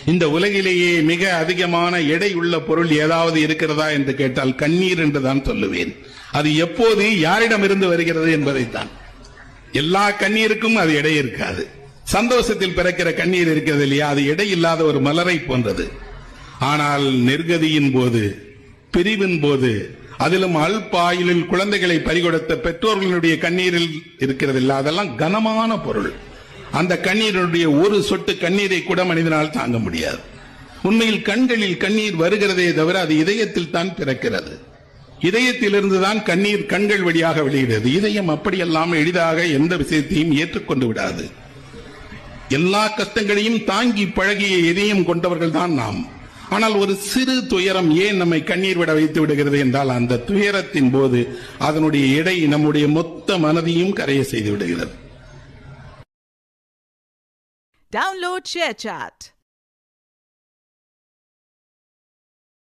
இந்த உலகிலேயே மிக அதிகமான எடை உள்ள பொருள் ஏதாவது இருக்கிறதா என்று கேட்டால் கண்ணீர் என்றுதான் சொல்லுவேன். அது எப்போது யாரிடமிருந்து வருகிறது என்பதைத்தான். எல்லா கண்ணீருக்கும் அது எடை இருக்காது. சந்தோஷத்தில் பிறக்கிற கண்ணீர் இருக்கிறது இல்லையா, அது எடை இல்லாத ஒரு மலரை போன்றது. ஆனால் நெருக்கதியின் போது, பிரிவின் போது, அதிலும் அல்பாயுளில் குழந்தைகளை பறிகொடுத்த பெற்றோர்களுடைய கண்ணீரில் இருக்கிறது இல்ல, அதெல்லாம் கனமான பொருள். அந்த கண்ணீருடைய ஒரு சொட்டு கண்ணீரை கூட மனிதனால் தாங்க முடியாது. உண்மையில் கண்களில் கண்ணீர் வருகிறதே தவிர அது இதயத்தில் தான் பிறக்கிறது. இதயத்திலிருந்து தான் கண்ணீர் கண்கள் வழியாக வெளியிடுகிறது. இதயம் அப்படியெல்லாம் எளிதாக எந்த விஷயத்தையும் ஏற்றுக்கொண்டு விடாது. எல்லா கஷ்டங்களையும் தாங்கி பழகிய இதயம் கொண்டவர்கள் தான் நாம். ஆனால் ஒரு சிறு துயரம் ஏன் நம்மை கண்ணீர் விட வைத்து விடுகிறது என்றால், அந்த துயரத்தின் போது அதனுடைய எடை நம்முடைய மொத்த மனதையும் கரைய செய்து விடுகிறது. Download ShareChat.